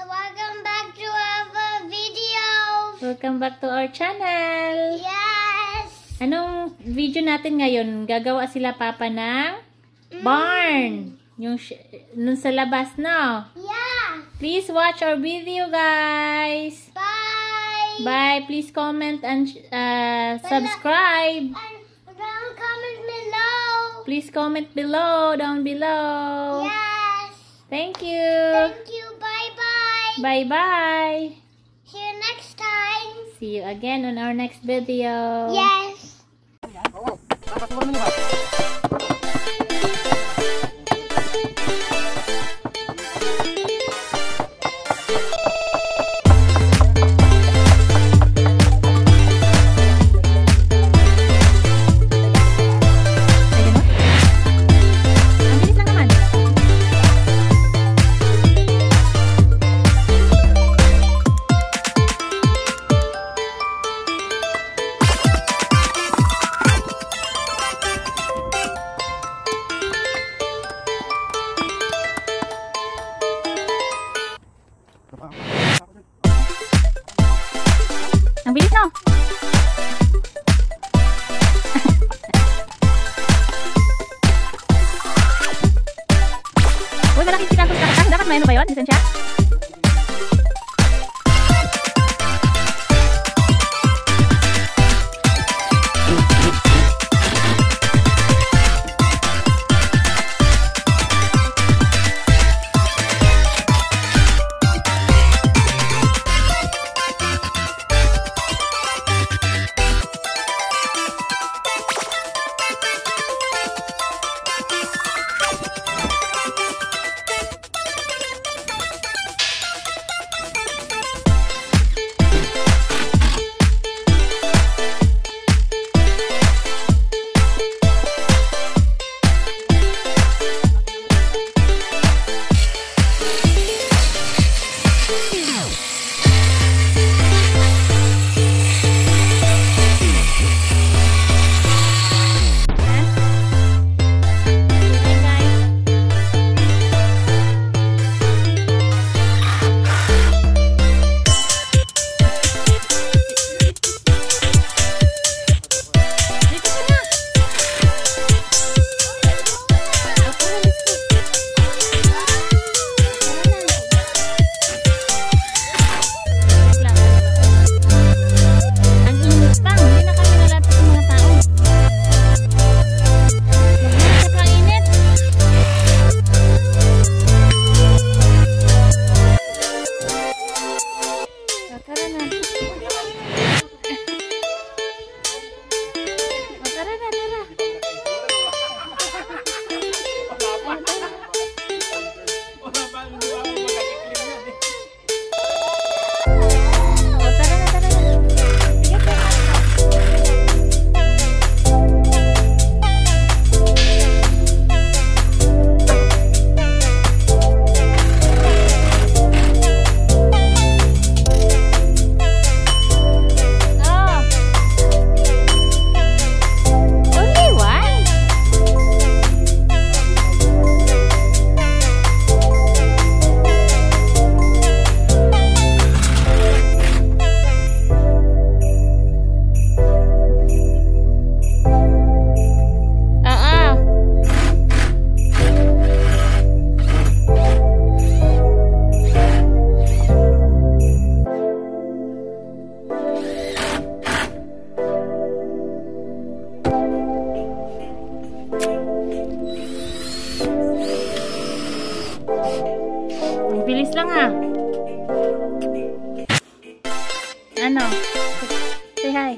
welcome back to our video. Welcome back to our channel. Yes. Anong video natin ngayon? Gagawa sila papa ng barn. Yung nun sa labas, no? Yeah. Please watch our video, guys. Bye. Bye. Please comment and subscribe. And comment below. Please comment below, down below. Yes. Thank you. Thank you. Bye-bye. Bye-bye. See you next time. See you again on our next video. Yes. Ang bilis, no? Uy, malaki kita kung kakatahin. Dapat may ano ba yun? Lisensya? Ang bilis lang, ha? Ano? Say hi.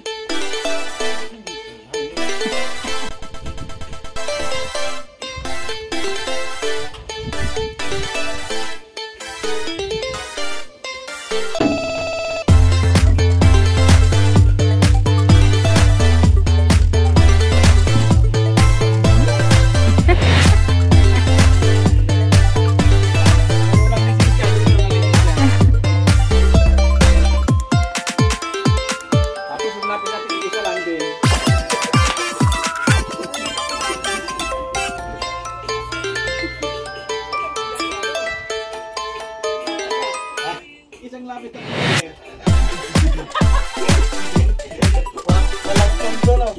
Tapos lapit ang walang kontrol.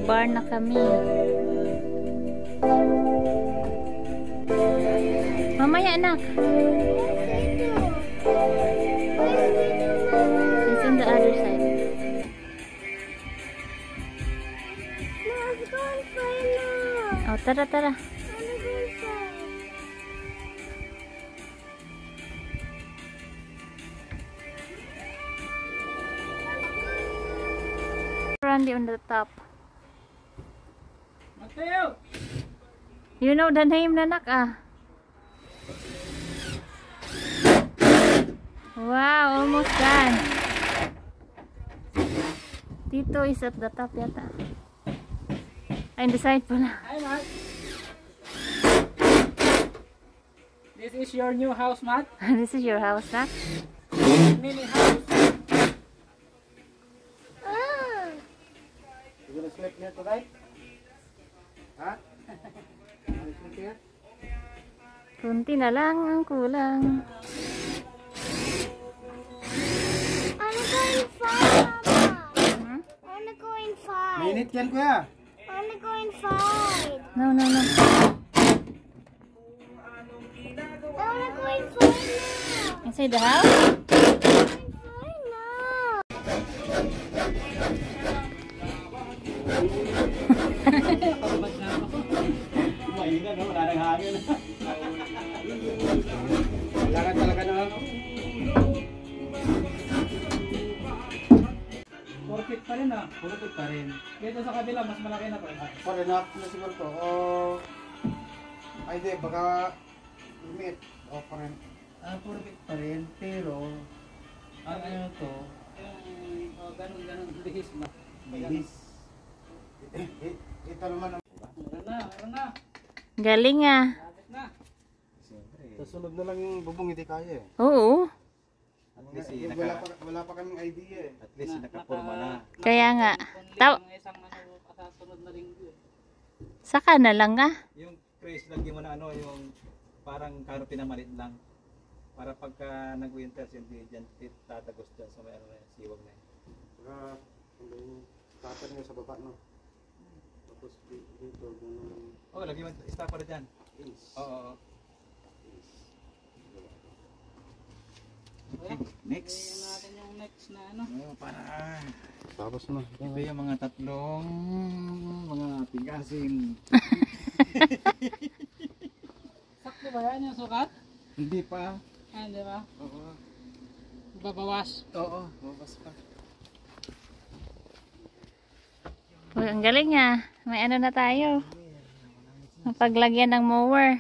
bar na kami. Mamaya anak. It's on the other side. Let's go inside now. Oh, tara, tara. Let's go inside. Randy on the top. Mateo! You know the name na nak ah. Wow, almost done. Tito is at the top yata. Ay, the side pala. Hi, Matt. This is your new house, Matt. This is your house, nak? Mini house. Ah. You gonna sleep here tonight? Huh? You sleep here? Kunti na lang ang kulang. I wanna go inside, Mama. Hmm? I wanna go inside. Minute yan, kuya. I wanna go inside. No, no, no. I wanna go inside now. Inside the house? Inside now. Mahina, no? Wala nang hangin. Kailangan talaga na ano? 4 feet pa rin ah. 4 feet pa rin. Dito sa kabila, mas malaki na to. For enough na siguro to. O... Ay di, baka... Limit. O pa rin. 4 feet pa rin, pero... Ang ano to, yung ganun, lihis na. Bilis. Ito naman ang... Meron na. Galing ah. Lapit na. Sa sunod na lang yung bubong hindi kaya eh. Oo. At least wala pa kaming idea eh. At least nakapurma na. Kaya nga. Only Ta- mga isang kasasunod na linggo. Saka na lang ah. Yung Chris, lagyan mo na yung parang canopy na maliit lang. Para pagka nag-winter, hindi dyan tatagos dyan sa mayroon na siwag na yun. Saka, tapan nyo sa baba, no? Tapos dito, ganun. Lagyan mo stopper dyan. Oo. Okay, next. Ayan natin yung next na para Tapos na. ito yung mga tatlong mga tigasin. Sakto ba yan yung sukat? Hindi pa. Hindi ba? Oo. Babawas? Oo, bawas pa. Uy, ang galing ah. May ano na tayo. Mapaglagyan ng mower.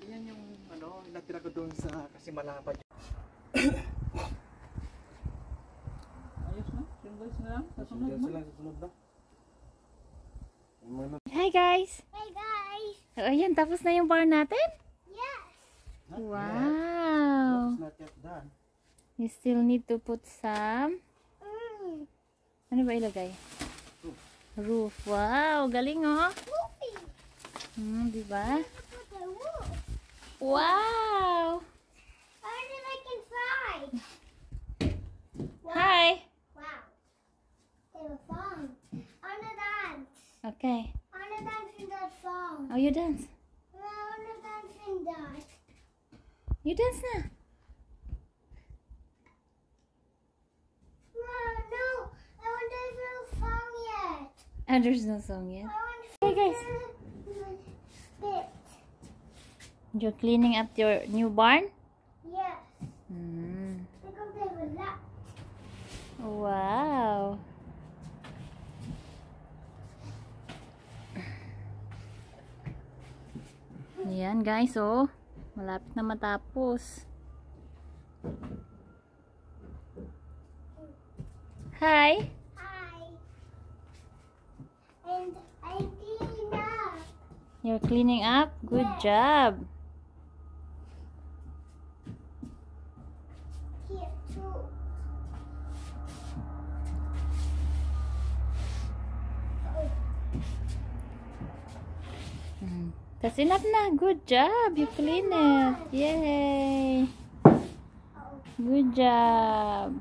Yan yung natira ko doon sa kasi malapad. Ayos na? Yung guys na lang? Sasunod mo? Susunod na. Hi guys! Hey guys. So, ayan, tapos na yung barn natin? Yes. Wow! It's not yet done. You still need to put some... Mm. Ano ba ilagay? Roof. Wow! Galing oh! Poopy. Diba? Put the roof. Wow! How did I inside? Hi! Wow. They were fun. I wanna dance. Okay. I wanna dance in that song. Oh, you dance. I wanna dance in that. You dance na. No. I want there's no song yet. And there's no song yet. I want Hey guys! bit. You're cleaning up your new barn? Yes. Because they were locked. Wow! Ayan guys, oh. Malapit na matapos. Hi! Hi. And I'm cleaning up. You're cleaning up? Good job! Here too. That's enough na. Good job! You clean it! Yay! Good job!